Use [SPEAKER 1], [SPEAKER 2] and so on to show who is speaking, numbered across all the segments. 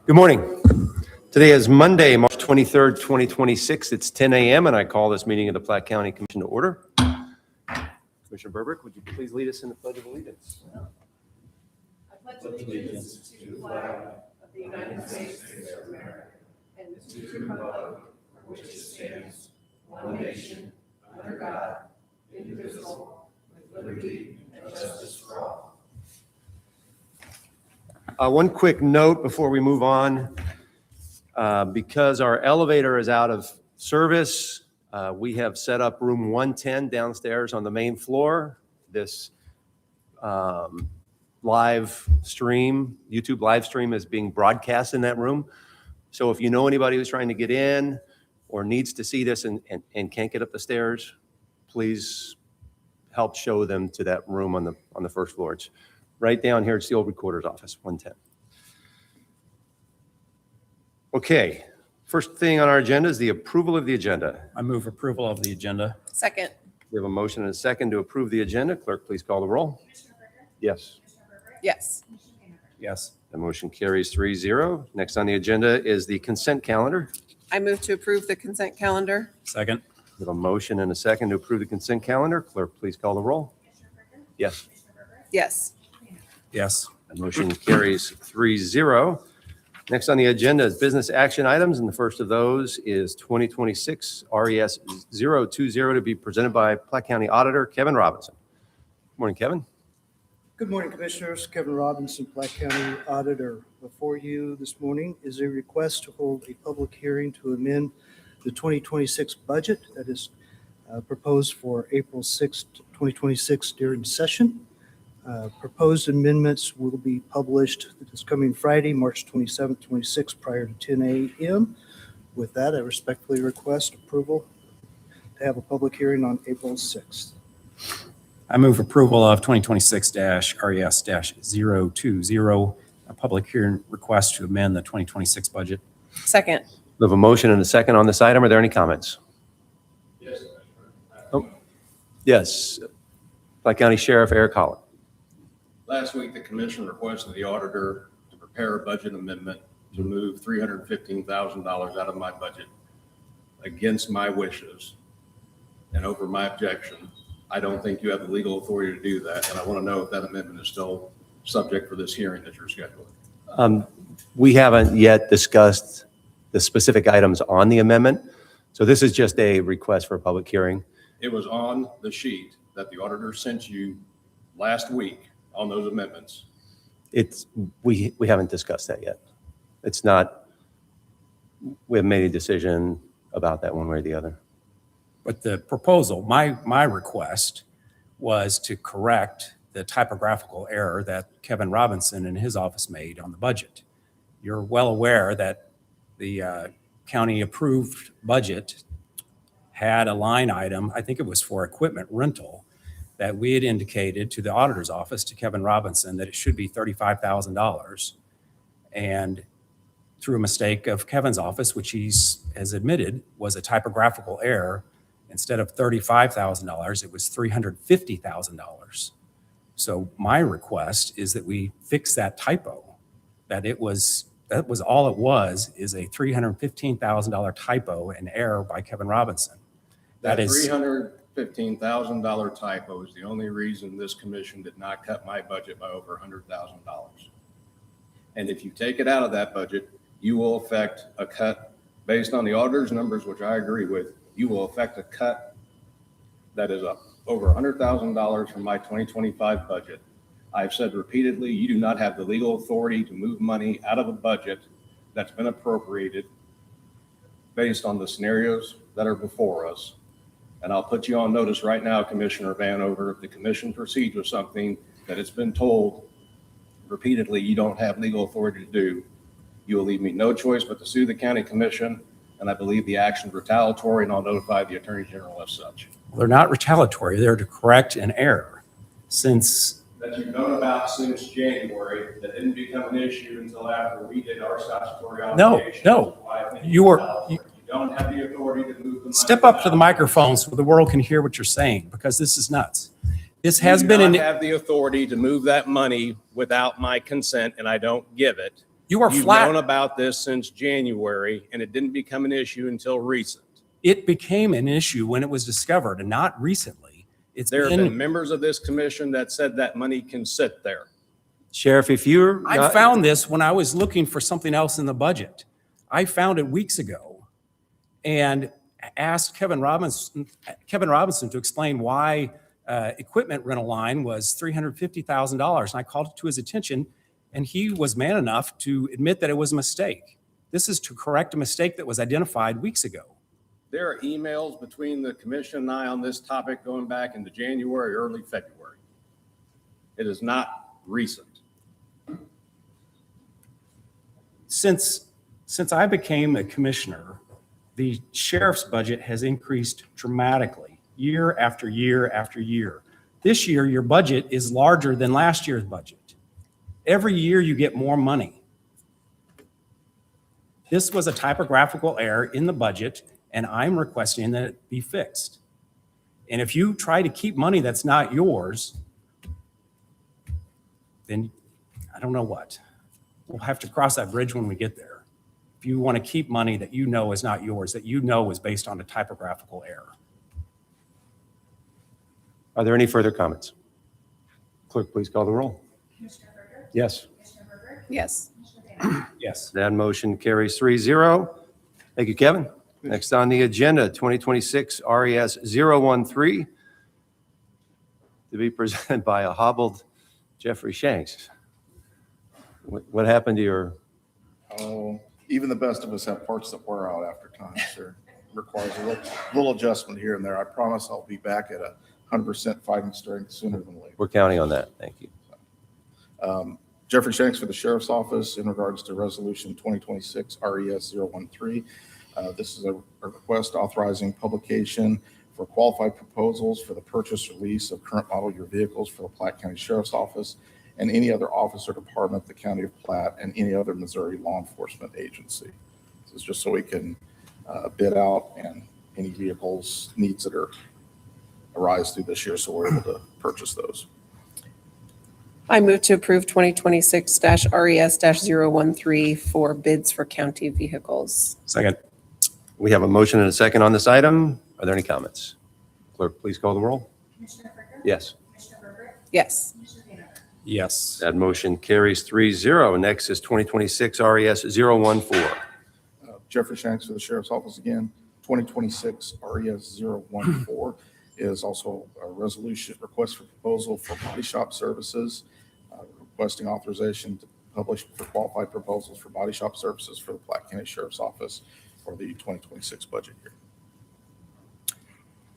[SPEAKER 1] Good morning. Today is Monday, March 23rd, 2026. It's 10 a.m. and I call this meeting of the Platte County Commission to order. Commissioner Burbrick, would you please lead us in the Pledge of Allegiance?
[SPEAKER 2] I pledge allegiance to the flag of the United States of America and to the republic for which it stands, one nation, under God, indivisible, with liberty and justice for all.
[SPEAKER 1] One quick note before we move on. Because our elevator is out of service, we have set up room 110 downstairs on the main floor. This live stream, YouTube live stream, is being broadcast in that room. So if you know anybody who's trying to get in or needs to see this and can't get up the stairs, please help show them to that room on the first floor. It's right down here. It's the old recorder's office, 110. Okay, first thing on our agenda is the approval of the agenda.
[SPEAKER 3] I move approval of the agenda.
[SPEAKER 2] Second.
[SPEAKER 1] We have a motion and a second to approve the agenda. Clerk, please call the roll. Yes.
[SPEAKER 2] Yes.
[SPEAKER 3] Yes.
[SPEAKER 1] The motion carries 3-0. Next on the agenda is the consent calendar.
[SPEAKER 2] I move to approve the consent calendar.
[SPEAKER 3] Second.
[SPEAKER 1] We have a motion and a second to approve the consent calendar. Clerk, please call the roll. Yes.
[SPEAKER 2] Yes.
[SPEAKER 3] Yes.
[SPEAKER 1] The motion carries 3-0. Next on the agenda is business action items, and the first of those is 2026 RES 020 to be presented by Platte County Auditor Kevin Robinson. Good morning, Kevin.
[SPEAKER 4] Good morning, Commissioners. Kevin Robinson, Platte County Auditor. Before you this morning is a request to hold a public hearing to amend the 2026 budget that is proposed for April 6th, 2026 during session. Proposed amendments will be published this coming Friday, March 27th, 26, prior to 10 a.m. With that, I respectfully request approval to have a public hearing on April 6th.
[SPEAKER 3] I move approval of 2026-RES-020, a public hearing request to amend the 2026 budget.
[SPEAKER 2] Second.
[SPEAKER 1] We have a motion and a second on this item. Are there any comments?
[SPEAKER 5] Yes.
[SPEAKER 1] Yes. Platte County Sheriff Eric Holland.
[SPEAKER 5] Last week, the commission requested the auditor to prepare a budget amendment to move $315,000 out of my budget against my wishes and over my objection. I don't think you have the legal authority to do that, and I want to know if that amendment is still subject for this hearing that you're scheduling.
[SPEAKER 1] We haven't yet discussed the specific items on the amendment, so this is just a request for a public hearing.
[SPEAKER 5] It was on the sheet that the auditor sent you last week on those amendments.
[SPEAKER 1] We haven't discussed that yet. It's not, we haven't made a decision about that one way or the other.
[SPEAKER 3] But the proposal, my request was to correct the typographical error that Kevin Robinson and his office made on the budget. You're well aware that the county approved budget had a line item, I think it was for equipment rental, that we had indicated to the auditor's office, to Kevin Robinson, that it should be $35,000. And through a mistake of Kevin's office, which he's has admitted was a typographical error, instead of $35,000, it was $350,000. So my request is that we fix that typo, that was all it was, is a $315,000 typo, an error by Kevin Robinson.
[SPEAKER 5] That is $315,000 typo is the only reason this commission did not cut my budget by over $100,000. And if you take it out of that budget, you will affect a cut based on the auditor's numbers, which I agree with. You will affect a cut that is up over $100,000 from my 2025 budget. I've said repeatedly, you do not have the legal authority to move money out of a budget that's been appropriated based on the scenarios that are before us. And I'll put you on notice right now, Commissioner Vanover, if the commission proceeds with something that it's been told repeatedly you don't have legal authority to do, you will leave me no choice but to sue the county commission, and I believe the action is retaliatory, and I'll notify the Attorney General as such.
[SPEAKER 3] They're not retaliatory, they're to correct an error. Since
[SPEAKER 5] That you've known about since January, that didn't become an issue until after we did our statutory obligation.
[SPEAKER 3] No. You
[SPEAKER 5] don't have the authority to move the money.
[SPEAKER 3] step up to the microphone so the world can hear what you're saying, because this is nuts. This has been
[SPEAKER 5] You do not have the authority to move that money without my consent, and I don't give it.
[SPEAKER 3] You are
[SPEAKER 5] You've known
[SPEAKER 3] flat.
[SPEAKER 5] about this since January, and it didn't become an issue until recent.
[SPEAKER 3] It became an issue when it was discovered and not recently. It's
[SPEAKER 5] There have been
[SPEAKER 3] been,
[SPEAKER 5] members of this commission that said that money can sit there.
[SPEAKER 1] Sheriff, if you're
[SPEAKER 3] I
[SPEAKER 1] not,
[SPEAKER 3] found this when I was looking for something else in the budget. I found it weeks ago and asked Kevin Robinson to explain why equipment rental line was $350,000. And I called it to his attention, and he was man enough to admit that it was a mistake. This is to correct a mistake that was identified weeks ago.
[SPEAKER 5] There are emails between the commission and I on this topic going back into January, early February. It is not recent.
[SPEAKER 3] Since I became a commissioner, the sheriff's budget has increased dramatically, year after year after year. This year, your budget is larger than last year's budget. Every year, you get more money. This was a typographical error in the budget, and I'm requesting that it be fixed. And if you try to keep money that's not yours, then I don't know what. We'll have to cross that bridge when we get there. If you want to keep money that you know is not yours, that you know is based on a typographical error.
[SPEAKER 1] are there any further comments? Clerk, please call the roll.
[SPEAKER 2] Commissioner Berger?
[SPEAKER 1] Yes.
[SPEAKER 2] Commissioner Berger?
[SPEAKER 6] Yes.
[SPEAKER 2] Commissioner Banner?
[SPEAKER 3] Yes.
[SPEAKER 1] That motion carries 3-0. Thank you, Kevin. Next on the agenda, 2026 RES 013, to be presented by a hobbled Jeffrey Shanks. What happened to your,
[SPEAKER 7] Oh, even the best of us have parts that wear out after time, sir. Requires a little adjustment here and there. I promise I'll be back at 100% fighting strength sooner than later.
[SPEAKER 1] we're counting on that. Thank you.
[SPEAKER 7] Jeffrey Shanks for the Sheriff's Office in regards to Resolution 2026 RES 013. This is a request authorizing publication for qualified proposals for the purchase or lease of current model year vehicles for the Platte County Sheriff's Office and any other office or department, the County of Platte, and any other Missouri law enforcement agency. This is just so we can bid out and any vehicles needs that arise through this year, so we're able to purchase those.
[SPEAKER 6] I move to approve 2026-RES-013 for bids for county vehicles.
[SPEAKER 3] Second.
[SPEAKER 1] We have a motion and a second on this item. Are there any comments? Clerk, please call the roll.
[SPEAKER 2] Commissioner Berger?
[SPEAKER 6] Yes.
[SPEAKER 2] Commissioner Berger?
[SPEAKER 6] Yes.
[SPEAKER 2] Commissioner Banner?
[SPEAKER 3] Yes.
[SPEAKER 1] That motion carries 3-0. Next is 2026 RES 014.
[SPEAKER 7] Jeffrey Shanks for the Sheriff's Office again. 2026 RES 014 is also a resolution request for proposal for body shop services, requesting authorization to publish for qualified proposals for body shop services for the Platte County Sheriff's Office for the 2026 budget year.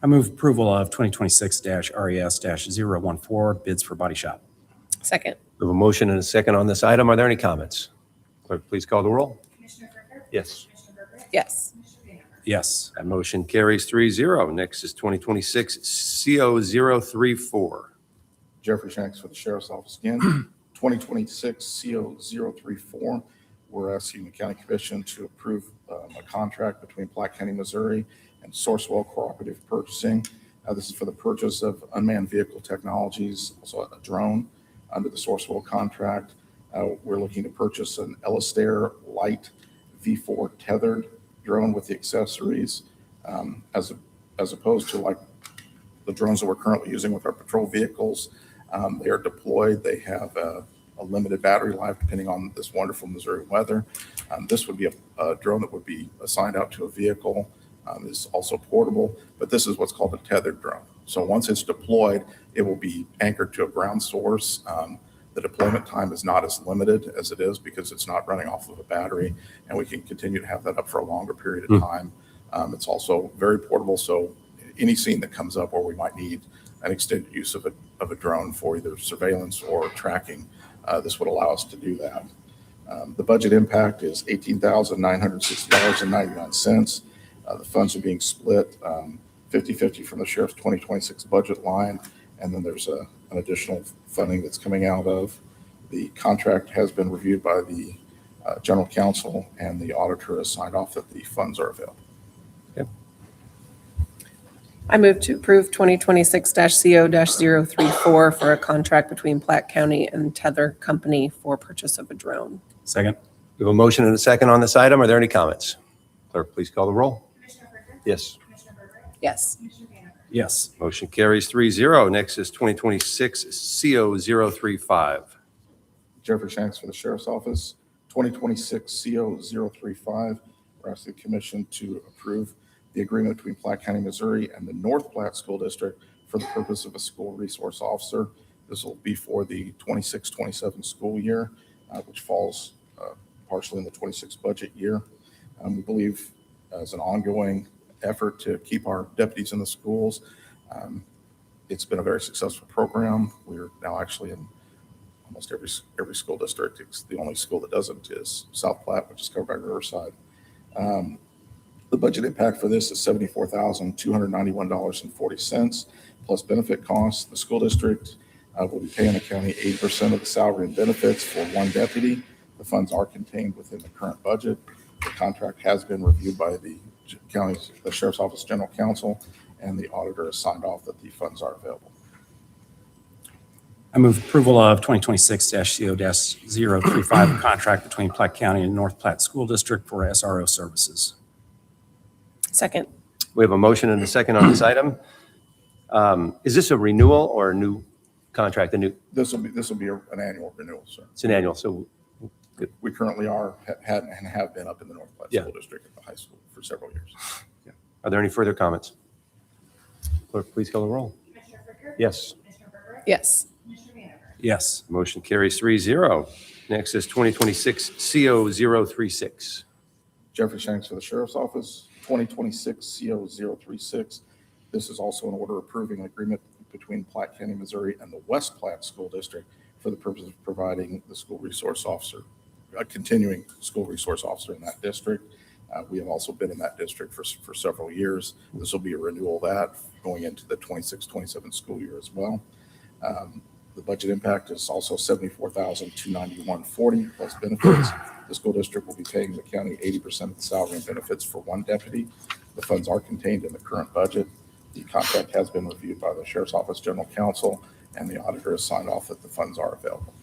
[SPEAKER 3] I move approval of 2026-RES-014 bids for body shop.
[SPEAKER 6] Second.
[SPEAKER 1] We have a motion and a second on this item. Are there any comments? Clerk, please call the roll.
[SPEAKER 2] Commissioner Berger?
[SPEAKER 1] Yes.
[SPEAKER 2] Commissioner Berger?
[SPEAKER 6] Yes.
[SPEAKER 2] Commissioner Banner?
[SPEAKER 3] Yes.
[SPEAKER 1] That motion carries 3-0. Next is 2026 CO034.
[SPEAKER 7] Jeffrey Shanks for the Sheriff's Office again. 2026 CO034, we're asking the County Commission to approve a contract between Platte County, Missouri and Sourcewell Cooperative Purchasing. This is for the purchase of unmanned vehicle technologies, also a drone under the Sourcewell contract. We're looking to purchase an Elastair Light V4 tethered drone with the accessories, as opposed to like the drones that we're currently using with our patrol vehicles. They are deployed. They have a limited battery life depending on this wonderful Missouri weather. This would be a drone that would be assigned out to a vehicle. It's also portable, but this is what's called a tethered drone. So once it's deployed, it will be anchored to a ground source. The deployment time is not as limited as it is because it's not running off of a battery, and we can continue to have that up for a longer period of time. It's also very portable, so any scene that comes up where we might need an extended use of a drone for either surveillance or tracking, this would allow us to do that. The budget impact is $18,960.99. The funds are being split 50-50 from the Sheriff's 2026 budget line, and then there's an additional funding that's coming out of. The contract has been reviewed by the General Counsel, and the auditor has signed off that the funds are available.
[SPEAKER 6] I move to approve 2026-CO-034 for a contract between Platte County and Tether Company for purchase of a drone.
[SPEAKER 3] Second.
[SPEAKER 1] We have a motion and a second on this item. Are there any comments? Clerk, please call the roll.
[SPEAKER 2] Commissioner Brinkley?
[SPEAKER 1] Yes.
[SPEAKER 2] Commissioner Berger?
[SPEAKER 6] Yes.
[SPEAKER 2] Commissioner Vanacker?
[SPEAKER 3] Yes.
[SPEAKER 1] Motion carries 3-0. Next is 2026 CO035.
[SPEAKER 7] Jeffrey Shanks for the Sheriff's Office, 2026 CO 035. We're asking the commission to approve the agreement between Platte County, Missouri and the North Platte School District for the purpose of a school resource officer. This will be for the 26-27 school year, which falls partially in the 26 budget year. We believe as an ongoing effort to keep our deputies in the schools, it's been a very successful program. We're now actually in almost every school district. It's the only school that doesn't is South Platte, which is covered by Riverside. The budget impact for this is $74,291.40 plus benefit costs. The school district will be paying the county 80% of the salary and benefits for one deputy. The funds are contained within the current budget. The contract has been reviewed by the Sheriff's Office General Counsel, and the auditor has signed off that the funds are available.
[SPEAKER 3] I move approval of 2026-CO-035 contract between Platte County and North Platte School District for SRO services.
[SPEAKER 6] Second.
[SPEAKER 1] We have a motion and a second on this item. Is this a renewal or a new contract?
[SPEAKER 7] This will be an annual renewal, sir.
[SPEAKER 1] It's an annual, so
[SPEAKER 7] We currently had and have been up in the North Platte
[SPEAKER 1] Yeah.
[SPEAKER 7] School District at the high school for several years.
[SPEAKER 1] are there any further comments? Clerk, please call the roll.
[SPEAKER 2] Commissioner Brinkley?
[SPEAKER 1] Yes.
[SPEAKER 2] Commissioner Berger?
[SPEAKER 6] Yes.
[SPEAKER 2] Commissioner Vanacker?
[SPEAKER 3] Yes.
[SPEAKER 1] Motion carries 3-0. Next is 2026 CO036.
[SPEAKER 7] Jeffrey Shanks for the Sheriff's Office, 2026 CO 036. This is also an order approving an agreement between Platte County, Missouri and the West Platte School District for the purpose of providing the school resource officer, a continuing school resource officer in that district. We have also been in that district for several years. This will be a renewal of that going into the 26-27 school year as well. The budget impact is also $74,291.40 plus benefits. The school district will be paying the county 80% of the salary and benefits for one deputy. The funds are contained in the current budget. The contract has been reviewed by the Sheriff's Office General Counsel, and the auditor has signed off that the funds are available.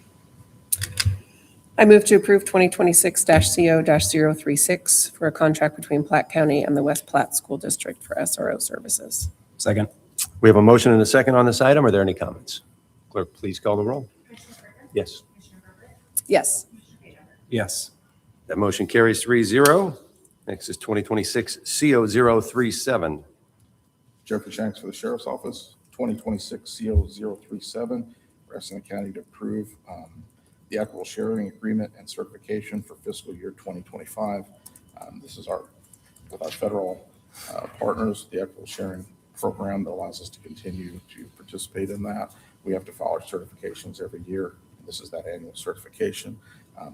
[SPEAKER 6] I move to approve 2026-CO-036 for a contract between Platte County and the West Platte School District for SRO services.
[SPEAKER 3] Second.
[SPEAKER 1] We have a motion and a second on this item. Are there any comments? Clerk, please call the roll.
[SPEAKER 2] Commissioner Brinkley?
[SPEAKER 1] Yes.
[SPEAKER 2] Commissioner Berger?
[SPEAKER 6] Yes.
[SPEAKER 2] Commissioner Vanacker?
[SPEAKER 3] Yes.
[SPEAKER 1] That motion carries 3-0. Next is 2026 CO037.
[SPEAKER 7] Jeffrey Shanks for the Sheriff's Office, 2026 CO 037. We're asking the county to approve the equitable sharing agreement and certification for fiscal year 2025. This is with our federal partners, the equitable sharing program that allows us to continue to participate in that. We have to file our certifications every year. This is that annual certification.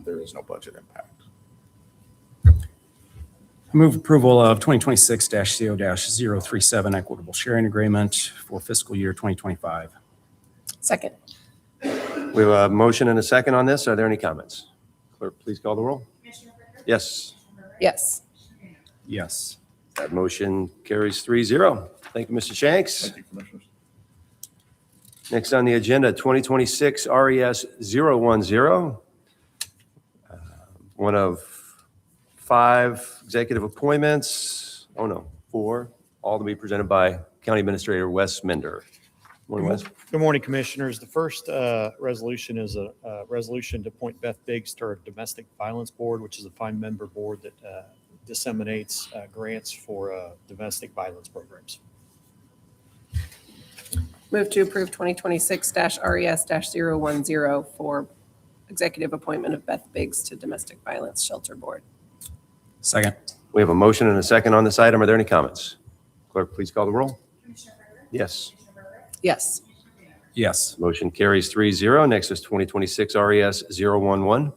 [SPEAKER 7] There is no budget impact.
[SPEAKER 3] I move approval of 2026-CO-037 equitable sharing agreement for fiscal year 2025.
[SPEAKER 6] Second.
[SPEAKER 1] We have a motion and a second on this. Are there any comments? Clerk, please call the roll.
[SPEAKER 2] Commissioner Brinkley?
[SPEAKER 1] Yes.
[SPEAKER 2] Commissioner Berger?
[SPEAKER 6] Yes.
[SPEAKER 2] Commissioner Vanacker?
[SPEAKER 3] Yes.
[SPEAKER 1] That motion carries 3-0. Thank you, Mr. Shanks.
[SPEAKER 7] Thank you, Commissioners.
[SPEAKER 1] Next on the agenda, 2026 RES 010. One of 5 executive appointments. Oh, no, 4, all to be presented by County Administrator Wes Minder. Morning, Wes.
[SPEAKER 8] Good morning, Commissioners. The first resolution is a resolution to appoint Beth Biggs to our Domestic Violence Board, which is a 5-member board that disseminates grants for domestic violence programs.
[SPEAKER 6] Move to approve 2026-RES-010 for executive appointment of Beth Biggs to Domestic Violence Shelter Board.
[SPEAKER 3] Second.
[SPEAKER 1] We have a motion and a second on this item. Are there any comments? Clerk, please call the roll.
[SPEAKER 2] Commissioner Berger?
[SPEAKER 1] Yes.
[SPEAKER 2] Commissioner Berger?
[SPEAKER 6] Yes.
[SPEAKER 2] Commissioner Vanacker?
[SPEAKER 3] Yes.
[SPEAKER 1] Motion carries 3-0. Next is 2026 RES 011.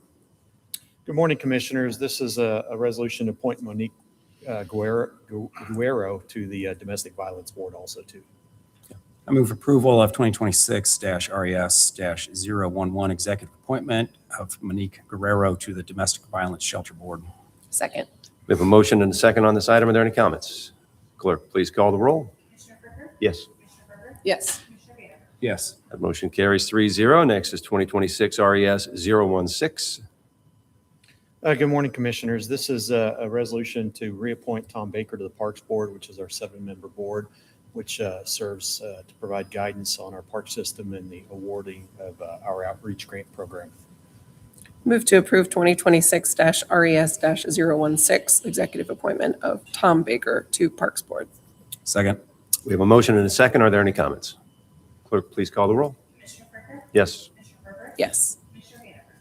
[SPEAKER 8] Good morning, Commissioners. This is a resolution to appoint Monique Guerrero to the Domestic Violence Board also too.
[SPEAKER 3] I move approval of 2026-RES-011 executive appointment of Monique Guerrero to the Domestic Violence Shelter Board.
[SPEAKER 6] Second.
[SPEAKER 1] We have a motion and a second on this item. Are there any comments? Clerk, please call the roll.
[SPEAKER 2] Commissioner Berger?
[SPEAKER 1] Yes.
[SPEAKER 2] Commissioner Berger?
[SPEAKER 6] Yes.
[SPEAKER 2] Commissioner Vanacker?
[SPEAKER 3] Yes.
[SPEAKER 1] That motion carries 3-0. Next is 2026 RES 016.
[SPEAKER 8] Good morning, Commissioners. This is a resolution to reappoint Tom Baker to the Parks Board, which is our 7-member board, which serves to provide guidance on our park system and the awarding of our outreach grant program.
[SPEAKER 6] Move to approve 2026-RES-016, executive appointment of Tom Baker to Parks Board.
[SPEAKER 3] Second.
[SPEAKER 1] We have a motion and a second. Are there any comments? Clerk, please call the roll. Yes.
[SPEAKER 6] Yes.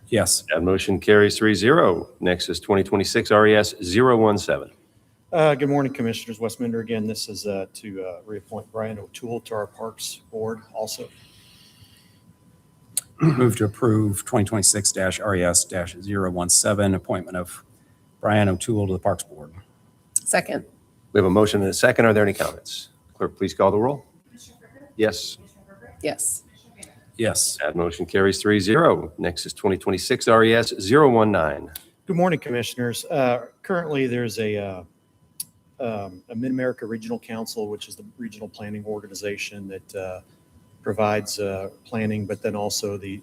[SPEAKER 3] Yes.
[SPEAKER 1] That motion carries 3-0. Next is 2026 RES 017.
[SPEAKER 8] Good morning, Commissioners. Wes Minder again. This is to reappoint Brian O'Toole to our Parks Board also.
[SPEAKER 3] Move to approve 2026-RES-017, appointment of Brian O'Toole to the Parks Board.
[SPEAKER 6] Second.
[SPEAKER 1] We have a motion and a second. Are there any comments? Clerk, please call the roll. Yes.
[SPEAKER 6] Yes.
[SPEAKER 3] Yes.
[SPEAKER 1] That motion carries 3-0. Next is 2026 RES 019.
[SPEAKER 8] Good morning, Commissioners. Currently, there's a Mid-America Regional Council, which is the regional planning organization that provides planning, but then also the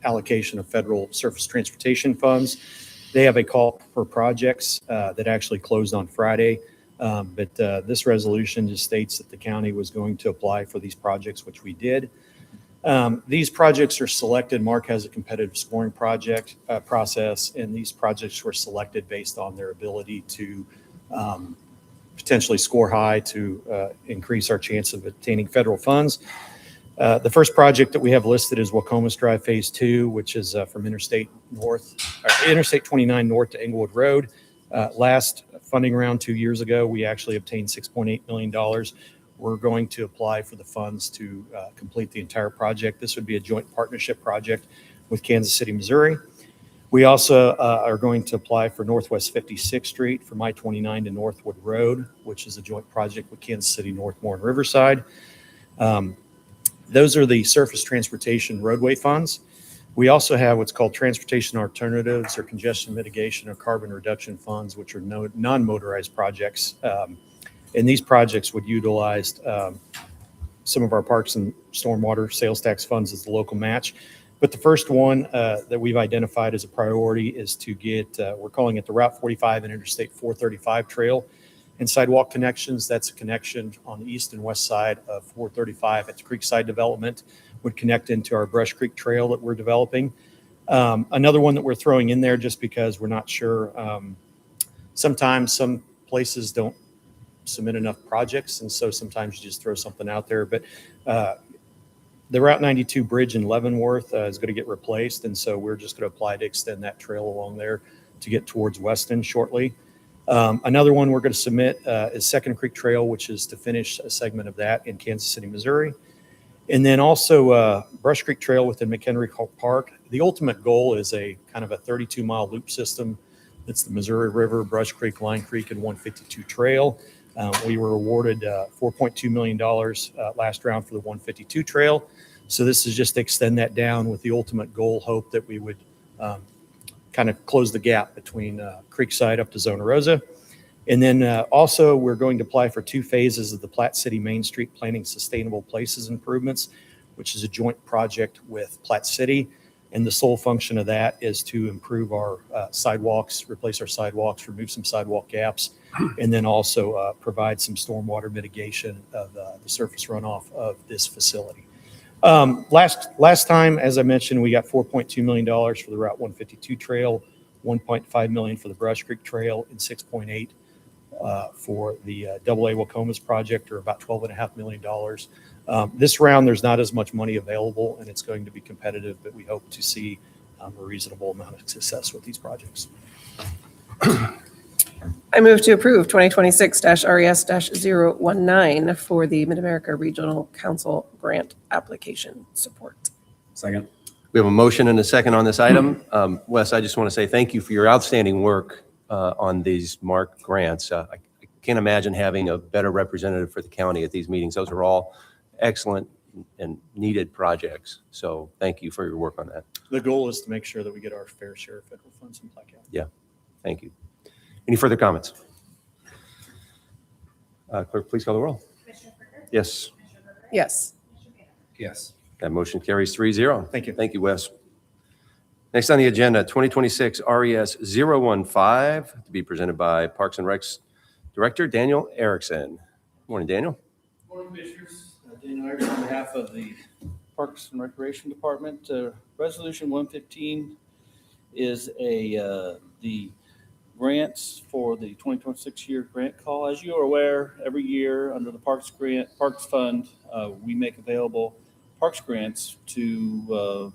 [SPEAKER 8] allocation of federal surface transportation funds. They have a call for projects that actually closed on Friday. But this resolution just states that the county was going to apply for these projects, which we did. These projects are selected. Mark has a competitive scoring process, and these projects were selected based on their ability to potentially score high to increase our chance of obtaining federal funds. The first project that we have listed is Wacomas Drive Phase 2, which is from Interstate 29 north to Englewood Road. Last funding round 2 years ago, we actually obtained $6.8 million. We're going to apply for the funds to complete the entire project. This would be a joint partnership project with Kansas City, Missouri. We also are going to apply for Northwest 56th Street from I-29 to Northwood Road, which is a joint project with Kansas City, Northmore, and Riverside. Those are the surface transportation roadway funds. We also have what's called transportation alternatives or congestion mitigation or carbon reduction funds, which are non-motorized projects. And these projects would utilize some of our parks and stormwater sales tax funds as the local match. But the first one that we've identified as a priority is to get, we're calling it the Route 45 and Interstate 435 trail and sidewalk connections. That's a connection on the east and west side of 435 at the Creekside development, would connect into our Brush Creek Trail that we're developing. Another one that we're throwing in there just because we're not sure. Sometimes some places don't submit enough projects, and so sometimes you just throw something out there. But the Route 92 bridge in Leavenworth is going to get replaced, and so we're just going to apply to extend that trail along there to get towards Weston shortly. Another one we're going to submit is Second Creek Trail, which is to finish a segment of that in Kansas City, Missouri. And then also Brush Creek Trail within McHenry Park. The ultimate goal is a kind of a 32-mile loop system. That's the Missouri River, Brush Creek, Line Creek, and 152 Trail. We were awarded $4.2 million last round for the 152 Trail. So this is just to extend that down with the ultimate goal, hope that we would kind of close the gap between Creekside up to Zona Rosa. And then also we're going to apply for 2 phases of the Platte City Main Street Planning Sustainable Places Improvements, which is a joint project with Platte City. And the sole function of that is to improve our sidewalks, replace our sidewalks, remove some sidewalk gaps, and then also provide some stormwater mitigation of the surface runoff of this facility. Last time, as I mentioned, we got $4.2 million for the Route 152 Trail, $1.5 million for the Brush Creek Trail, and $6.8 for the AA Wacomas project, or about $12.5 million. This round, there's not as much money available, and it's going to be competitive, but we hope to see a reasonable amount of success with these projects.
[SPEAKER 6] I move to approve 2026-RES-019 for the Mid-America Regional Council grant application support.
[SPEAKER 3] Second.
[SPEAKER 1] We have a motion and a second on this item. Wes, I just want to say thank you for your outstanding work on these MARC grants. I can't imagine having a better representative for the county at these meetings. Those are all excellent and needed projects. So thank you for your work on that.
[SPEAKER 8] The goal is to make sure that we get our fair share of federal funds in Platte County.
[SPEAKER 1] Thank you. Any further comments? Clerk, please call the roll. Yes.
[SPEAKER 6] Yes.
[SPEAKER 3] Yes.
[SPEAKER 1] That motion carries 3-0.
[SPEAKER 8] Thank you.
[SPEAKER 1] Thank you, Wes. Next on the agenda, 2026 RES 015, to be presented by Parks and Recs Director Daniel Erickson. Morning, Daniel.
[SPEAKER 9] Morning, Commissioners. Dan Erickson on behalf of the Parks and Recreation Department. Resolution 115 is the grants for the 2026 year grant call. As you are aware, every year under the Parks Fund, we make available Parks grants to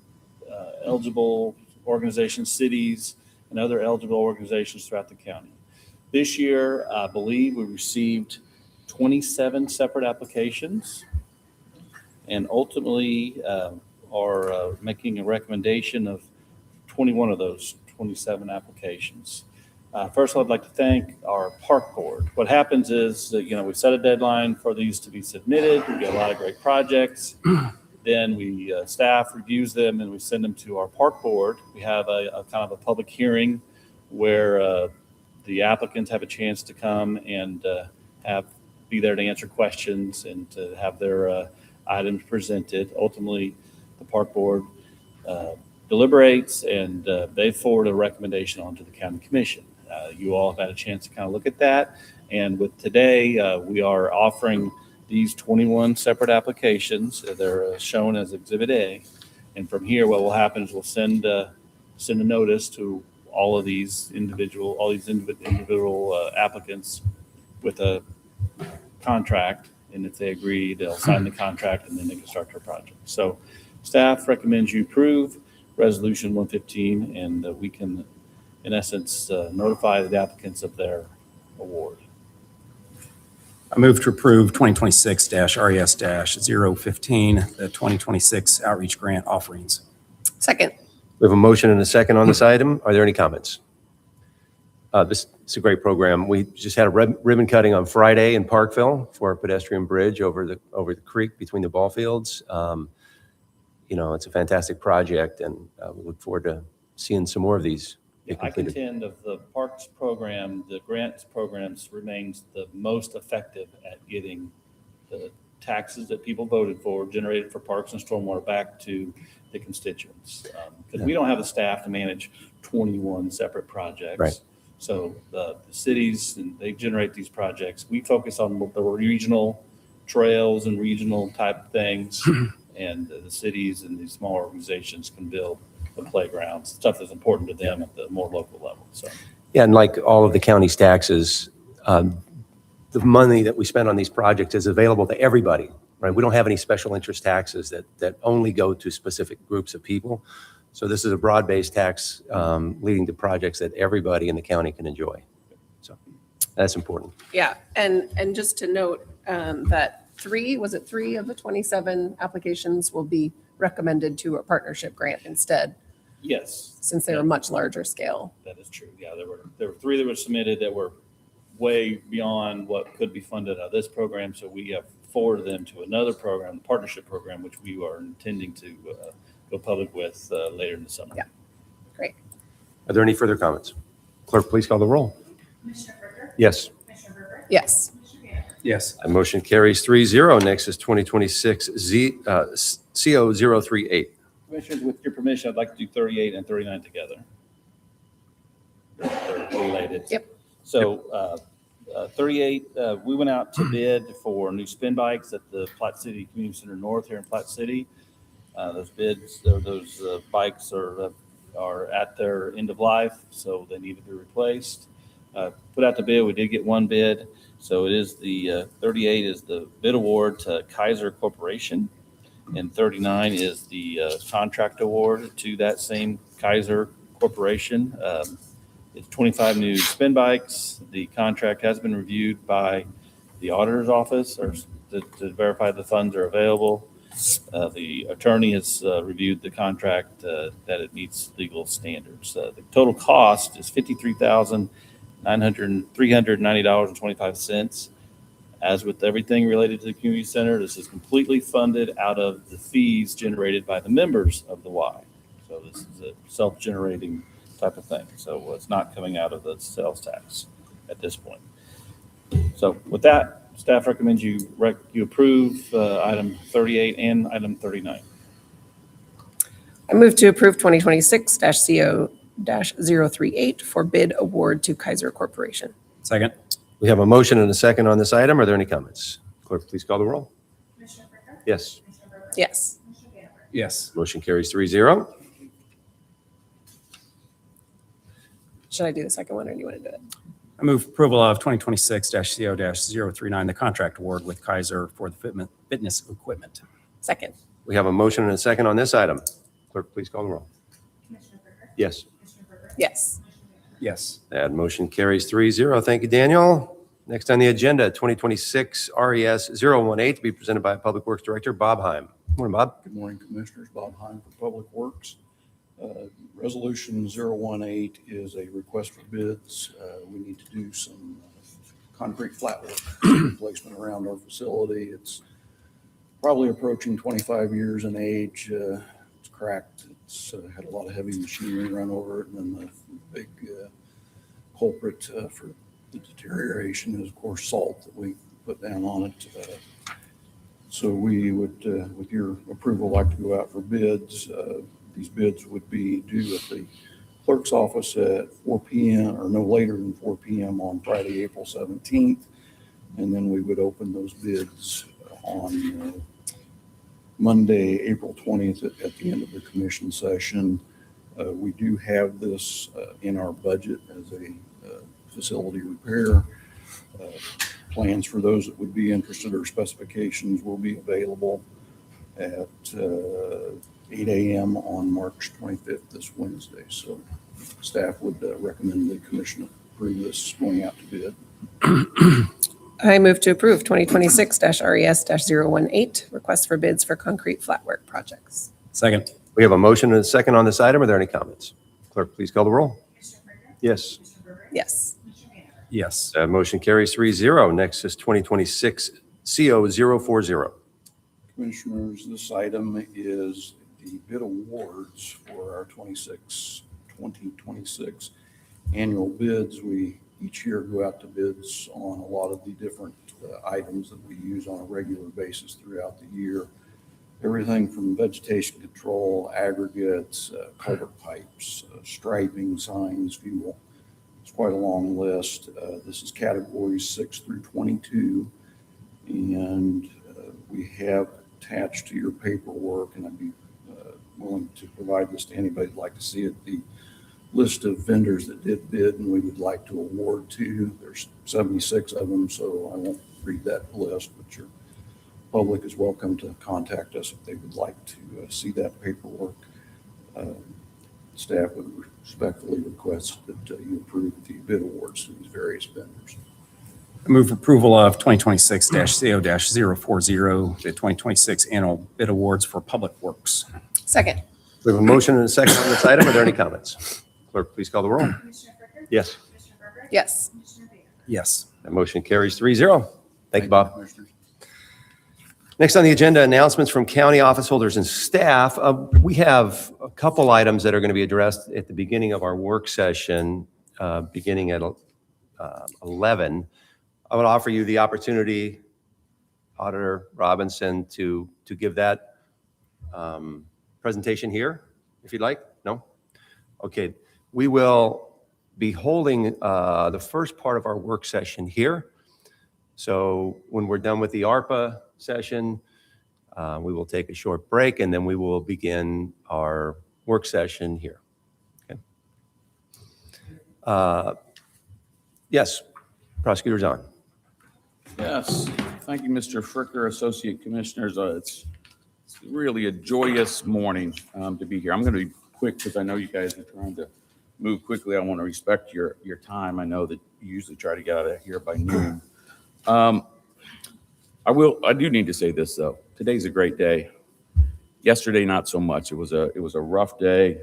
[SPEAKER 9] eligible organizations, cities, and other eligible organizations throughout the county. This year, I believe we received 27 separate applications and ultimately are making a recommendation of 21 of those 27 applications. First, I'd like to thank our park board. What happens is that, we set a deadline for these to be submitted. We get a lot of great projects. Then staff reviews them and we send them to our park board. We have a kind of a public hearing where the applicants have a chance to come and be there to answer questions and to have their items presented. Ultimately, the park board deliberates and they forward a recommendation on to the county commission. You all have had a chance to kind of look at that. And with today, we are offering these 21 separate applications. They're shown as Exhibit A. And from here, what will happen is we'll send a notice to all these individual applicants with a contract. And if they agree, they'll sign the contract and then they can start their project. So staff recommends you approve Resolution 115 and we can, in essence, notify the applicants of their award.
[SPEAKER 3] I move to approve 2026-RES-015, the 2026 outreach grant offerings.
[SPEAKER 6] Second.
[SPEAKER 1] We have a motion and a second on this item. Are there any comments? This is a great program. We just had a ribbon cutting on Friday in Parkville for a pedestrian bridge over the creek between the ball fields. It's a fantastic project, and we look forward to seeing some more of these.
[SPEAKER 9] I contend of the parks program, the grants programs remains the most effective at getting the taxes that people voted for, generated for parks and stormwater, back to the constituents. Because we don't have the staff to manage 21 separate projects.
[SPEAKER 1] Right.
[SPEAKER 9] So the cities, and they generate these projects. We focus on the regional trails and regional type things, and the cities and these small organizations can build the playgrounds, stuff that's important to them at the more local level. So,
[SPEAKER 1] Yeah, and like all of the county's taxes, the money that we spend on these projects is available to everybody, right? We don't have any special interest taxes that only go to specific groups of people. So this is a broad-based tax leading to projects that everybody in the county can enjoy. So that's important.
[SPEAKER 6] Yeah, and just to note that three of the 27 applications will be recommended to a partnership grant instead,
[SPEAKER 9] yes,
[SPEAKER 6] since they were much larger scale.
[SPEAKER 9] that is true. Yeah, there were 3 that were submitted that were way beyond what could be funded out of this program. So we have forwarded them to another program, the partnership program, which we are intending to go public with later in the summer.
[SPEAKER 6] Yeah. Great.
[SPEAKER 1] Are there any further comments? Clerk, please call the roll.
[SPEAKER 2] Commissioner Brinker?
[SPEAKER 1] Yes.
[SPEAKER 2] Commissioner Berger?
[SPEAKER 6] Yes.
[SPEAKER 2] Commissioner Gannon?
[SPEAKER 3] Yes.
[SPEAKER 1] The motion carries 3-0. Next is 2026 CO038.
[SPEAKER 9] Commissioners, with your permission, I'd like to do 38 and 39 together. They're related.
[SPEAKER 6] Yep.
[SPEAKER 9] So 38, we went out to bid for new spin bikes at the Platte City Community Center North here in Platte City. Those bikes are at their end of life, so they need to be replaced. Put out the bid. We did get one bid. So it is the 38 is the bid award to Kaiser Corporation, and 39 is the contract award to that same Kaiser Corporation. It's 25 new spin bikes. The contract has been reviewed by the auditor's office to verify the funds are available. The attorney has reviewed the contract that it meets legal standards. The total cost is $53,390.25. As with everything related to the community center, this is completely funded out of the fees generated by the members of the Y. So this is a self-generating type of thing. So it's not coming out of the sales tax at this point. So with that, staff recommends you approve item 38 and item 39.
[SPEAKER 6] I move to approve 2026-CO-038 for bid award to Kaiser Corporation.
[SPEAKER 3] Second.
[SPEAKER 1] We have a motion and a second on this item. Are there any comments? Clerk, please call the roll.
[SPEAKER 2] Commissioner Brinker?
[SPEAKER 1] Yes.
[SPEAKER 2] Commissioner Berger?
[SPEAKER 6] Yes.
[SPEAKER 2] Commissioner Bamber?
[SPEAKER 3] Yes.
[SPEAKER 1] Motion carries 3-0.
[SPEAKER 6] Should I do the second one or do you want to do it?
[SPEAKER 3] I move approval of 2026-CO-039, the contract award with Kaiser for the fitness equipment.
[SPEAKER 6] Second.
[SPEAKER 1] We have a motion and a second on this item. Clerk, please call the roll.
[SPEAKER 2] Commissioner Brinker?
[SPEAKER 1] Yes.
[SPEAKER 2] Commissioner Berger?
[SPEAKER 6] Yes.
[SPEAKER 2] Commissioner Bamber?
[SPEAKER 3] Yes.
[SPEAKER 1] That motion carries 3-0. Thank you, Daniel. Next on the agenda, 2026 RES 018 to be presented by Public Works Director Bob Heim. Morning, Bob.
[SPEAKER 10] Good morning, Commissioners. Bob Heim for Public Works. Resolution 018 is a request for bids. We need to do some concrete flat work replacement around our facility. It's probably approaching 25 years in age. It's cracked. It's had a lot of heavy machinery run over it. And then the big culprit for the deterioration is, of course, salt that we put down on it. So we would, with your approval, like to go out for bids. These bids would be due at the clerk's office at 4 p.m. or no later than 4 p.m. on Friday, April 17th. And then we would open those bids on Monday, April 20th at the end of the commission session. We do have this in our budget as a facility repair. Plans for those that would be interested or specifications will be available at 8 a.m. on March 25th, this Wednesday. So staff would recommend the commission approve this going out to bid.
[SPEAKER 6] I move to approve 2026-RES-018, request for bids for concrete flat work projects.
[SPEAKER 3] Second.
[SPEAKER 1] We have a motion and a second on this item. Are there any comments? Clerk, please call the roll.
[SPEAKER 2] Commissioner Brinker?
[SPEAKER 1] Yes.
[SPEAKER 2] Commissioner Berger?
[SPEAKER 6] Yes.
[SPEAKER 2] Commissioner Bamber?
[SPEAKER 3] Yes.
[SPEAKER 1] That motion carries 3-0. Next is 2026 CO040.
[SPEAKER 10] Commissioners, this item is the bid awards for our 2026 annual bids. We each year go out to bids on a lot of the different items that we use on a regular basis throughout the year. Everything from vegetation control, aggregates, culvert pipes, striping, signs, fuel. It's quite a long list. This is categories 6 through 22. And we have attached to your paperwork, and I'd be willing to provide this to anybody who'd like to see it, the list of vendors that did bid and we would like to award to. There's 76 of them, so I won't read that list, but your public is welcome to contact us if they would like to see that paperwork. Staff would respectfully request that you approve the bid awards to these various vendors.
[SPEAKER 3] I move approval of 2026-CO-040, the 2026 annual bid awards for Public Works.
[SPEAKER 6] Second.
[SPEAKER 1] We have a motion and a second on this item. Are there any comments? Clerk, please call the roll.
[SPEAKER 2] Commissioner Brinker?
[SPEAKER 1] Yes.
[SPEAKER 2] Commissioner Berger?
[SPEAKER 6] Yes.
[SPEAKER 2] Commissioner Bamber?
[SPEAKER 3] Yes.
[SPEAKER 1] That motion carries 3-0. Thank you, Bob.
[SPEAKER 10] Commissioners.
[SPEAKER 1] Next on the agenda, announcements from county office holders and staff. We have a couple items that are going to be addressed at the beginning of our work session, beginning at 11. I would offer you the opportunity, Auditor Robinson, to give that presentation here, if you'd like. No? Okay. We will be holding the first part of our work session here. So when we're done with the ARPA session, we will take a short break, and then we will begin our work session here. Okay. Yes, Prosecutor Zahn.
[SPEAKER 11] Yes, thank you, Mr. Fricker, Associate Commissioners. It's really a joyous morning to be here. I'm going to be quick because I know you guys are trying to move quickly. I want to respect your time. I know that you usually try to get out of here by noon. I do need to say this though. Today's a great day. Yesterday, not so much. It was a rough day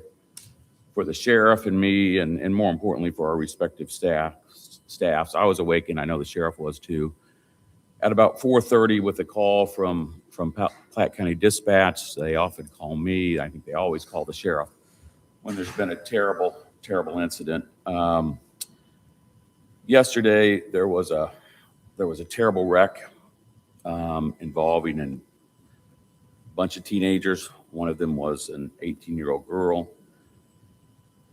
[SPEAKER 11] for the sheriff and me, and more importantly for our respective staffs. I was awake, and I know the sheriff was too. At about 4:30 with a call from Platte County Dispatch. They often call me. I think they always call the sheriff when there's been a terrible incident. Yesterday there was a terrible wreck involving a bunch of teenagers One of them was an 18-year-old girl.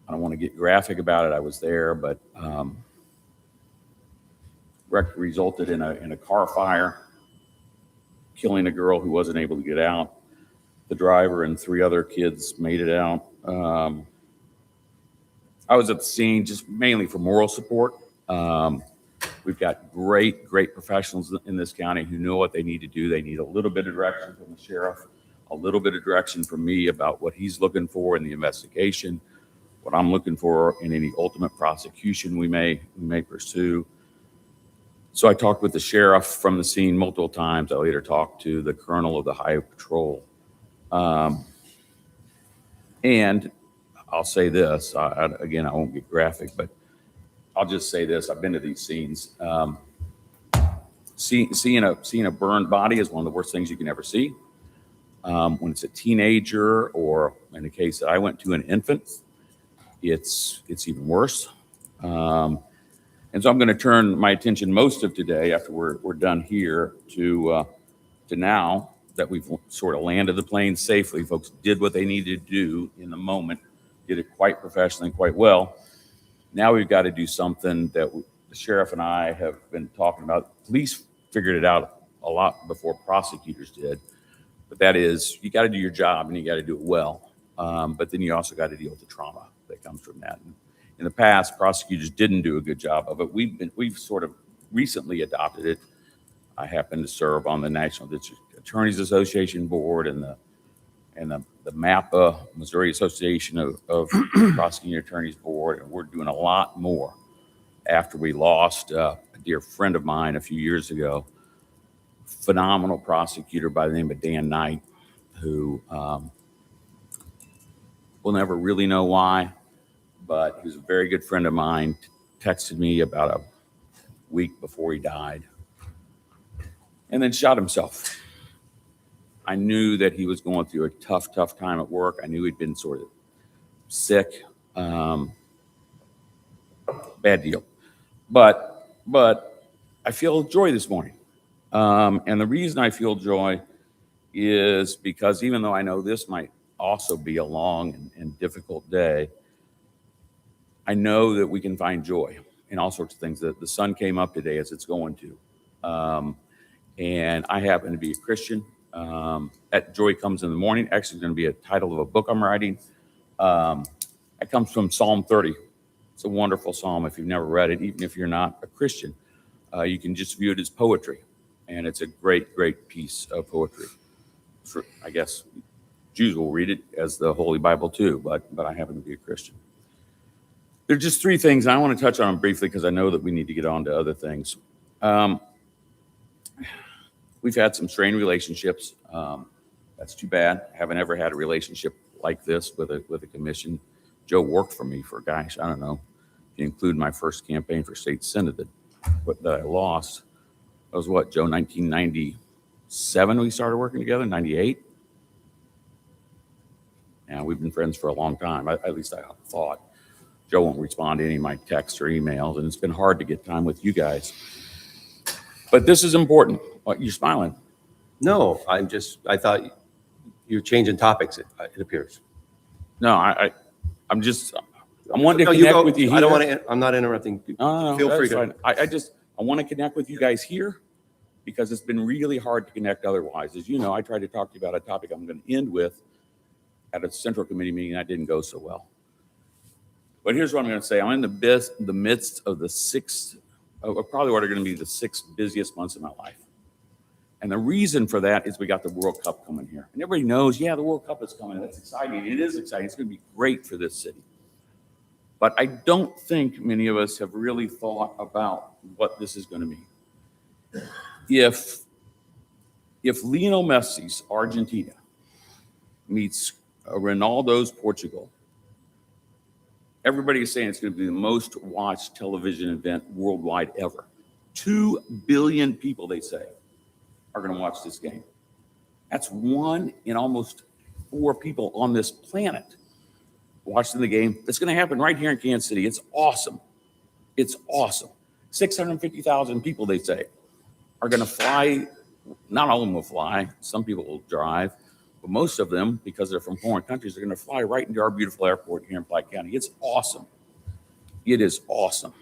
[SPEAKER 11] I don't want to get graphic about it. I was there, but wreck resulted in a car fire, killing a girl who wasn't able to get out. The driver and 3 other kids made it out. I was at the scene just mainly for moral support. We've got great professionals in this county who know what they need to do. They need a little bit of direction from the sheriff, a little bit of direction from me about what he's looking for in the investigation, what I'm looking for in any ultimate prosecution we may pursue. So I talked with the sheriff from the scene multiple times. I later talked to the colonel of the Highway Patrol. And I'll say this, again, I won't get graphic, but I'll just say this. I've been to these scenes. Seeing a burned body is one of the worst things you can ever see. When it's a teenager, or in the case that I went to, an infant, it's even worse. And so I'm going to turn my attention most of today, after we're done here, to now that we've sort of landed the plane safely. Folks did what they needed to do in the moment, did it quite professionally and quite well. Now we've got to do something that the sheriff and I have been talking about. Police figured it out a lot before prosecutors did, but that is, you got to do your job and you got to do it well. But then you also got to deal with the trauma that comes from that. And in the past, prosecutors didn't do a good job of it. We've sort of recently adopted it. I happen to serve on the National District Attorneys Association board and the MAPA, Missouri Association of Prosecuting Attorneys board, and we're doing a lot more after we lost a dear friend of mine a few years ago, phenomenal prosecutor by the name of Dan Knight, who we'll never really know why, but he was a very good friend of mine, texted me about a week before he died, and then shot himself. I knew that he was going through a tough time at work. I knew he'd been sort of sick. Bad deal. But I feel joy this morning. And the reason I feel joy is because even though I know this might also be a long and difficult day, I know that we can find joy in all sorts of things. The sun came up today, as it's going to. And I happen to be a Christian. That joy comes in the morning. Actually, going to be a title of a book I'm writing. It comes from Psalm 30. It's a wonderful psalm. If you've never read it, even if you're not a Christian, you can just view it as poetry. And it's a great piece of poetry. I guess Jews will read it as the Holy Bible too, but I happen to be a Christian. There are just 3 things, and I want to touch on them briefly because I know that we need to get on to other things. We've had some strained relationships. That's too bad. Haven't ever had a relationship like this with a commission. Joe worked for me for, gosh, I don't know, if you include my first campaign for state senate that I lost. That was what, Joe, 1997 we started working together, 98? Yeah, we've been friends for a long time. At least I thought. Joe won't respond to any of my texts or emails, and it's been hard to get time with you guys. But this is important. What, you're smiling?
[SPEAKER 1] No, I thought you're changing topics, it appears.
[SPEAKER 11] No, I wanted to connect with you here.
[SPEAKER 1] I don't want to, I'm not interrupting.
[SPEAKER 11] No,
[SPEAKER 1] Feel free
[SPEAKER 11] that's
[SPEAKER 1] to.
[SPEAKER 11] fine. I want to connect with you guys here because it's been really hard to connect otherwise. As you know, I tried to talk to you about a topic I'm going to end with at a central committee meeting that didn't go so well. But here's what I'm going to say. I'm in the midst of probably what are going to be the 6 busiest months of my life. And the reason for that is we got the World Cup coming here. And everybody knows, yeah, the World Cup is coming. That's exciting. It is exciting. It's going to be great for this city. But I don't think many of us have really thought about what this is going to mean. If Lionel Messi's Argentina meets Ronaldo's Portugal, everybody is saying it's going to be the most watched television event worldwide ever. 2 billion people, they say, are going to watch this game. That's 1 in almost 4 people on this planet watching the game. That's going to happen right here in Kansas City. It's awesome. It's awesome. 650,000 people, they say, are going to fly. Not all of them will fly. Some people will drive. but most of them, because they're from foreign countries, are going to fly right into our beautiful airport here in Platte County. It's awesome. It is awesome.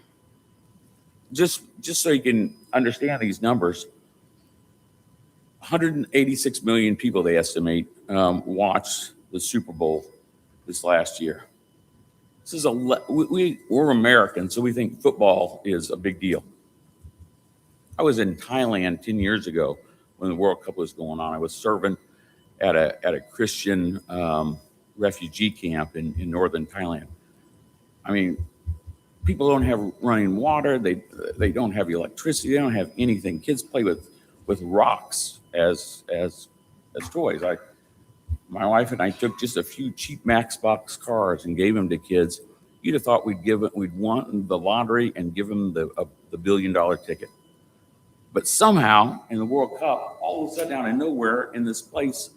[SPEAKER 11] Just so you can understand these numbers, 186 million people, they estimate, watched the Super Bowl this last year. This is we're Americans, so we think football is a big deal. I was in Thailand 10 years ago when the World Cup was going on. I was serving at a Christian refugee camp in northern Thailand. I mean, people don't have running water. They don't have electricity. They don't have anything. Kids play with rocks as toys. My wife and I took just a few cheap Matchbox cars and gave them to kids. You'd have thought we'd won the lottery and give them the $1 billion ticket. But somehow in the World Cup, all of a sudden out of nowhere in this place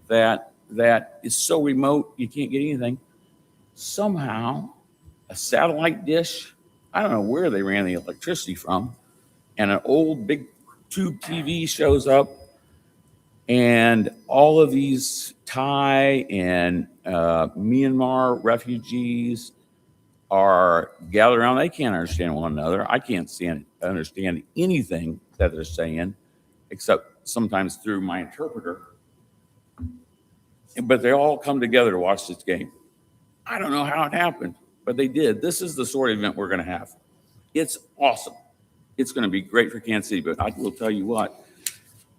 [SPEAKER 11] that is so remote you can't get anything, somehow a satellite dish, I don't know where they ran the electricity from, and an old big tube TV shows up, and all of these Thai and Myanmar refugees are gathered around. They can't understand one another. I can't understand anything that they're saying, except sometimes through my interpreter. But they all come together to watch this game. I don't know how it happened, but they did. This is the sort of event we're going to have. It's awesome. It's going to be great for Kansas City, but I will tell you what,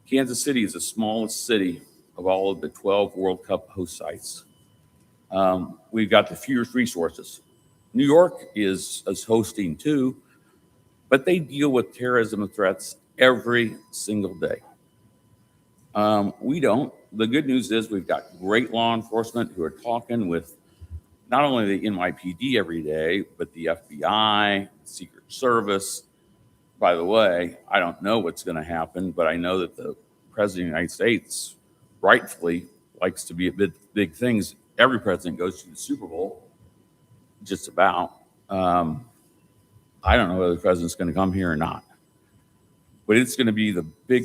[SPEAKER 11] Kansas City is the smallest city of all of the 12 World Cup host sites. We've got the fewest resources. New York is hosting too, but they deal with terrorism threats every single day. We don't. The good news is we've got great law enforcement who are talking with not only the NYPD every day, but the FBI, Secret Service. By the way, I don't know what's going to happen, but I know that the President of the United States rightfully likes to be at big things. Every president goes to the Super Bowl, just about. I don't know whether the president's going to come here or not. But it's going to be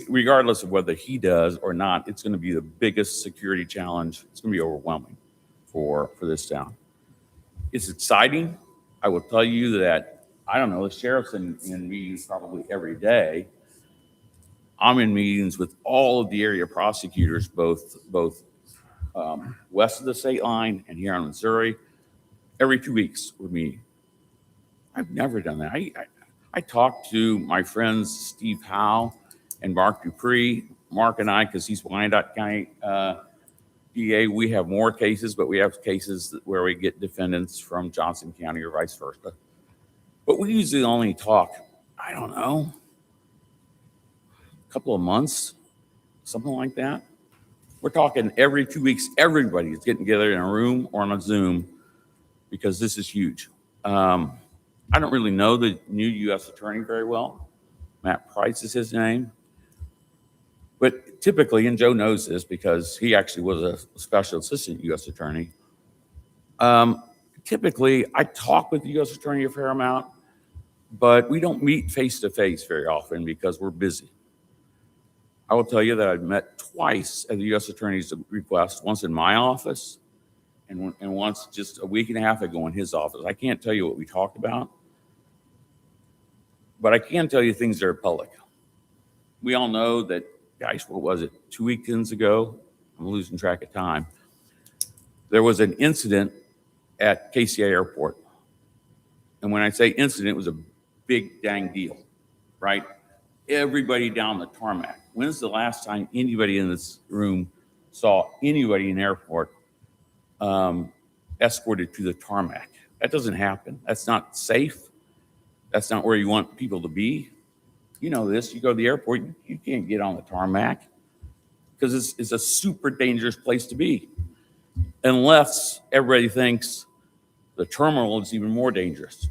[SPEAKER 11] regardless of whether he does or not, it's going to be the biggest security challenge. It's going to be overwhelming for this town. It's exciting. I will tell you that, I don't know, the sheriff's in meetings probably every day. I'm in meetings with all of the area prosecutors, both west of the state line and here in Missouri. Every 2 weeks we're meeting. I've never done that. I talked to my friends Steve Howe and Mark Dupree. Mark and I, because he's Wyandotte County DA, we have more cases, but we have cases where we get defendants from Johnson County or vice versa. But we usually only talk, I don't know, a couple of months, something like that. We're talking every 2 weeks. Everybody is getting together in a room or on a Zoom because this is huge. I don't really know the new U.S. attorney very well. Matt Price is his name. But typically, and Joe knows this because he actually was a special assistant U.S. attorney, typically I talk with the U.S. attorney a fair amount, but we don't meet face-to-face very often because we're busy. I will tell you that I've met twice at the U.S. attorney's request, once in my office and once just a week and a half ago in his office. I can't tell you what we talked about, but I can tell you things that are public. We all know that, guys, what was it, 2 weekends ago? I'm losing track of time. There was an incident at KCA Airport. And when I say incident, it was a big dang deal, right? Everybody down the tarmac. When's the last time anybody in this room saw anybody in the airport escorted to the tarmac? That doesn't happen. That's not safe. That's not where you want people to be. You know this. You go to the airport, you can't get on the tarmac because it's a super dangerous place to be. Unless everybody thinks the terminal is even more dangerous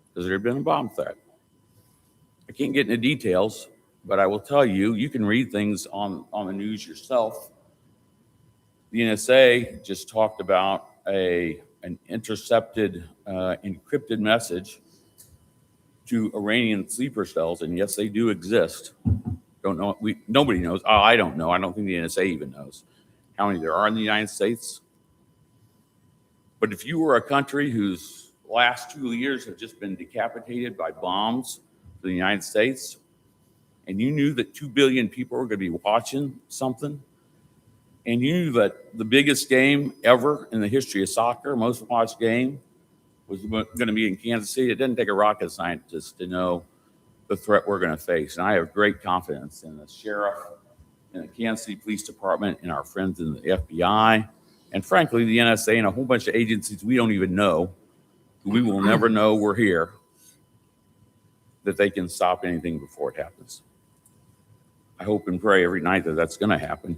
[SPEAKER 11] because there had been a bomb threat. I can't get into details, but I will tell you, you can read things on the news yourself. The NSA just talked about an intercepted, encrypted message to Iranian sleeper cells, and yes, they do exist. Don't know. Nobody knows. I don't know. I don't think the NSA even knows how many there are in the United States. But if you were a country whose last 2 years have just been decapitated by bombs for the United States, and you knew that 2 billion people were going to be watching something, and you knew that the biggest game ever in the history of soccer, most watched game, was going to be in Kansas City, it didn't take a rocket scientist to know the threat we're going to face. And I have great confidence in the sheriff, in the Kansas City Police Department, and our friends in the FBI, and frankly, the NSA and a whole bunch of agencies we don't even know, we will never know we're here, that they can stop anything before it happens. I hope and pray every night that that's going to happen.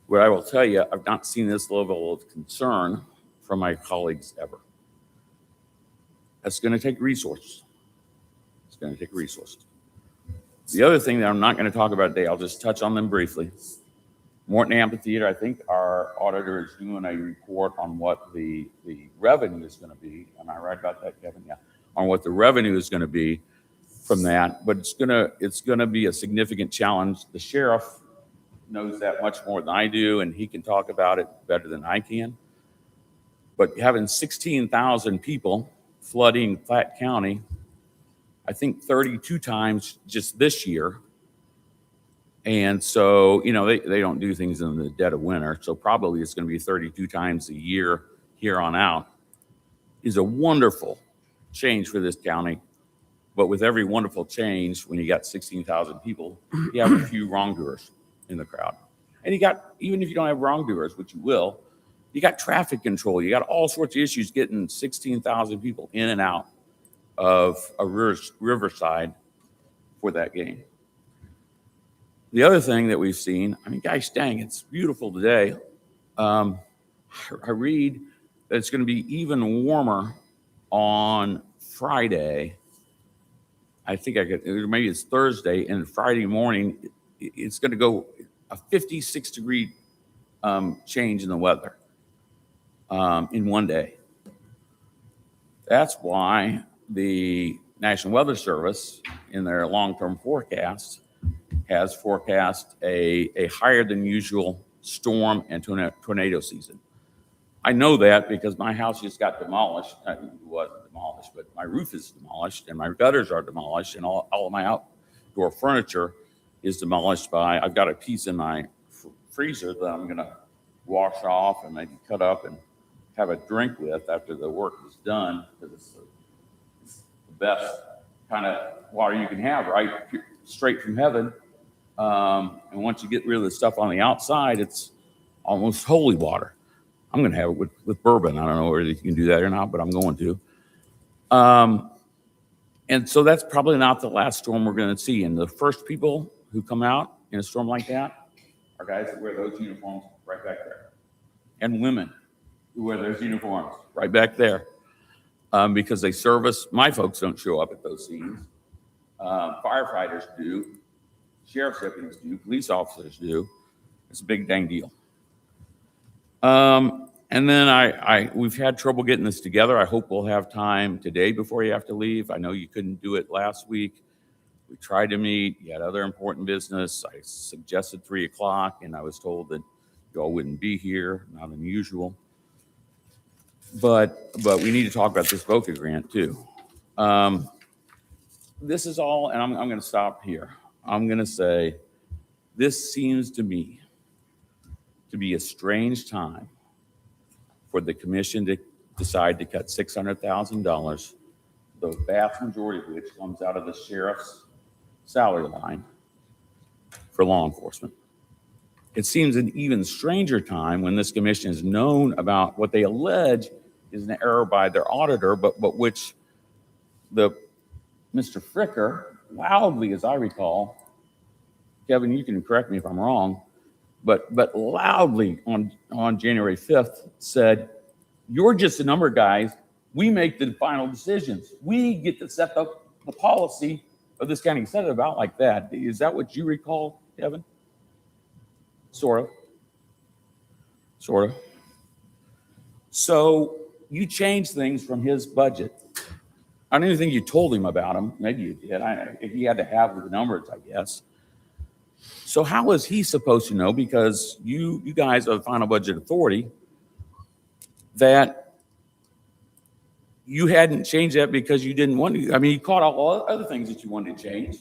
[SPEAKER 11] But I will tell you, I've not seen this level of concern from my colleagues ever. That's going to take resources. It's going to take resources. The other thing that I'm not going to talk about today, I'll just touch on them briefly. Morton Amphitheater, I think our auditor is doing a report on what the revenue is going to be. Am I right about that, Kevin? Yeah. On what the revenue is going to be from that, but it's going to be a significant challenge. The sheriff knows that much more than I do, and he can talk about it better than I can. But having 16,000 people flooding Platte County, I think 32 times just this year. And so, you know, they don't do things in the dead of winter. So probably it's going to be 32 times a year here on out, is a wonderful change for this county. But with every wonderful change, when you got 16,000 people, you have a few wrongdoers in the crowd. And you got, even if you don't have wrongdoers, which you will, you got traffic control. You got all sorts of issues getting 16,000 people in and out of a Riverside for that game. The other thing that we've seen, I mean, gosh dang, it's beautiful today. I read that it's going to be even warmer on Friday. I think maybe it's Thursday, and Friday morning, it's going to go a 56 degree change in the weather in one day. That's why the National Weather Service, in their long-term forecast, has forecast a higher than usual storm and tornado season. I know that because my house just got demolished. It wasn't demolished, but my roof is demolished and my gutters are demolished and all of my outdoor furniture is demolished by, I've got a piece in my freezer that I'm going to wash off and maybe cut up and have a drink with after the work is done, because it's the best kind of water you can have, right? Straight from heaven. And once you get rid of the stuff on the outside, it's almost holy water. I'm going to have it with bourbon. I don't know whether you can do that or not, but I'm going to. And so that's probably not the last storm we're going to see. And the first people who come out in a storm like that are guys that wear those uniforms right back there. And women who wear those uniforms right back there. Because they service, my folks don't show up at those scenes. Firefighters do. Sheriff's deputies do, police officers do. It's a big dang deal. And then we've had trouble getting this together. I hope we'll have time today before you have to leave. I know you couldn't do it last week. We tried to meet. You had other important business. I suggested 3 o'clock, and I was told that you all wouldn't be here. Not unusual. But we need to talk about this VOCA grant too. This is all, and I'm going to stop here. I'm going to say this seems to me to be a strange time for the commission to decide to cut $600,000, the vast majority of which comes out of the sheriff's salary line for law enforcement. It seems an even stranger time when this commission has known about what they allege is an error by their auditor, but which Mr. Fricker loudly, as I recall, Kevin, you can correct me if I'm wrong, but loudly on January 5th said, "You're just a number, guys. We make the final decisions. We get to set the policy of this county." He said it about like that. Is that what you recall, Kevin? Sort of. So you changed things from his budget. I don't even think you told him about them. Maybe you did. He had to have the numbers, I guess. So how is he supposed to know? Because you guys are the final budget authority, that you hadn't changed that because you didn't want to. I mean, you caught all other things that you wanted to change,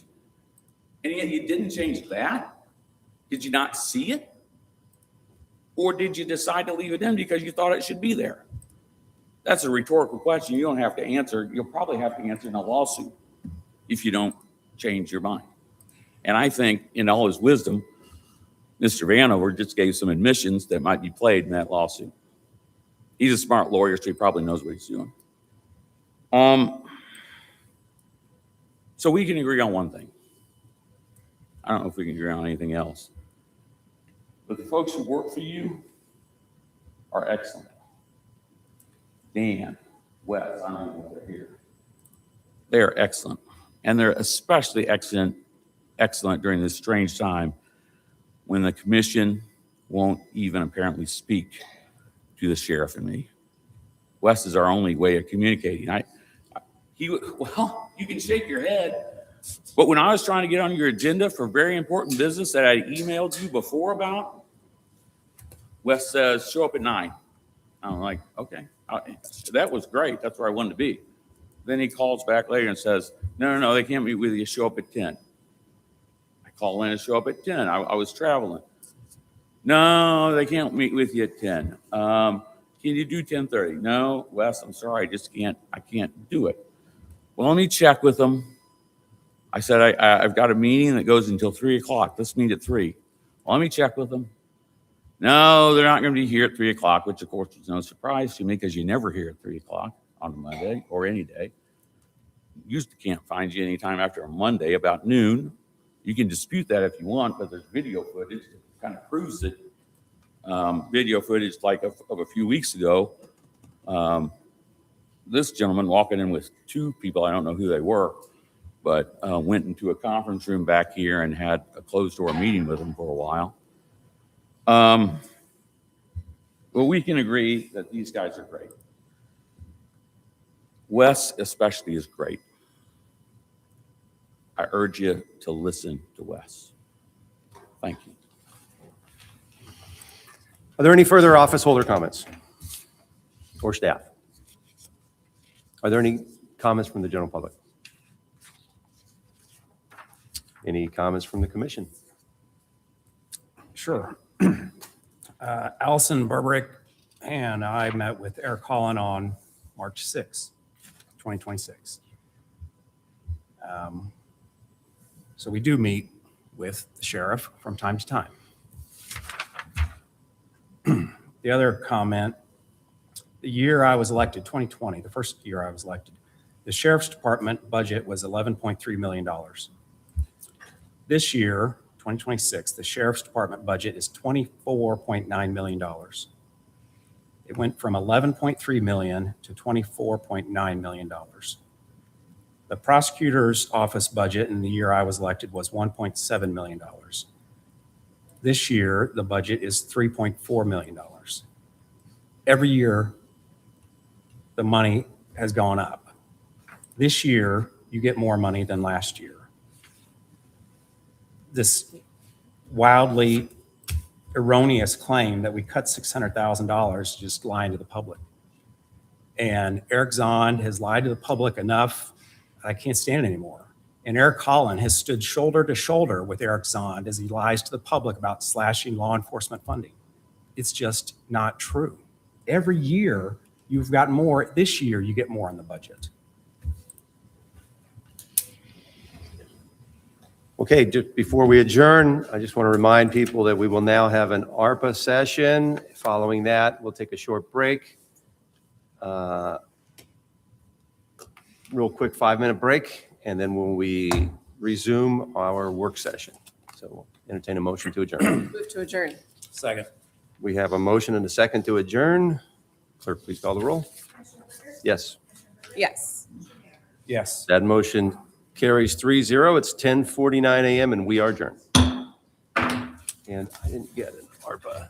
[SPEAKER 11] and yet you didn't change that. Did you not see it? Or did you decide to leave it in because you thought it should be there? That's a rhetorical question. You don't have to answer. You'll probably have to answer in a lawsuit if you don't change your mind. And I think in all his wisdom, Mr. Vanover just gave some admissions that might be played in that lawsuit. He's a smart lawyer, so he probably knows what he's doing. So we can agree on one thing. I don't know if we can agree on anything else. But the folks who work for you are excellent. Dan, Wes, I don't know if they're here. They are excellent. And they're especially excellent during this strange time when the commission won't even apparently speak to the sheriff and me. Wes is our only way of communicating. Well, you can shake your head, but when I was trying to get on your agenda for very important business that I emailed you before about, Wes says, show up at 9. I'm like, okay, that was great. That's where I wanted to be. Then he calls back later and says, no, they can't meet with you. Show up at 10. I call in and show up at 10. I was traveling. No, they can't meet with you at 10. Can you do 10:30? No, Wes, I'm sorry. I can't do it. Well, let me check with them. I said, I've got a meeting that goes until 3 o'clock. Let's meet at 3. Well, let me check with them. No, they're not going to be here at 3 o'clock, which of course is no surprise to me because you never hear at 3 o'clock on a Monday or any day. Usually can't find you anytime after a Monday about noon. You can dispute that if you want, but there's video footage that kind of proves it. Video footage like of a few weeks ago. This gentleman walking in with 2 people, I don't know who they were, but went into a conference room back here and had a closed door meeting with them for a while. Well, we can agree that these guys are great. Wes especially is great. I urge you to listen to Wes. Thank you.
[SPEAKER 1] Are there any further office holder comments or staff? Are there any comments from the general public? Any comments from the commission?
[SPEAKER 3] Sure. Allison Burbrick and I met with Eric Holland on March 6, 2026. So we do meet with the sheriff from time to time. The other comment, the year I was elected, 2020, the first year I was elected, the sheriff's department budget was $11.3 million. This year, 2026, the sheriff's department budget is $24.9 million. It went from $11.3 million to $24.9 million. The prosecutor's office budget in the year I was elected was $1.7 million. This year, the budget is $3.4 million. Every year, the money has gone up. This year, you get more money than last year. This wildly erroneous claim that we cut $600,000 is just lying to the public. And Eric Zond has lied to the public enough that I can't stand it anymore. And Eric Holland has stood shoulder to shoulder with Eric Zond as he lies to the public about slashing law enforcement funding. It's just not true. Every year you've got more. This year you get more in the budget.
[SPEAKER 1] Okay, just before we adjourn, I just want to remind people that we will now have an ARPA session. Following that, we'll take a short break. Real quick 5-minute break, and then when we resume our work session. So we'll entertain a motion to adjourn.
[SPEAKER 6] Move to adjourn.
[SPEAKER 3] Second.
[SPEAKER 1] We have a motion and a second to adjourn. Clerk, please call the roll. Yes,
[SPEAKER 6] Yes.
[SPEAKER 3] Yes.
[SPEAKER 1] that motion carries 3-0. It's 10:49 a.m. and we are adjourned. And I didn't get an ARPA.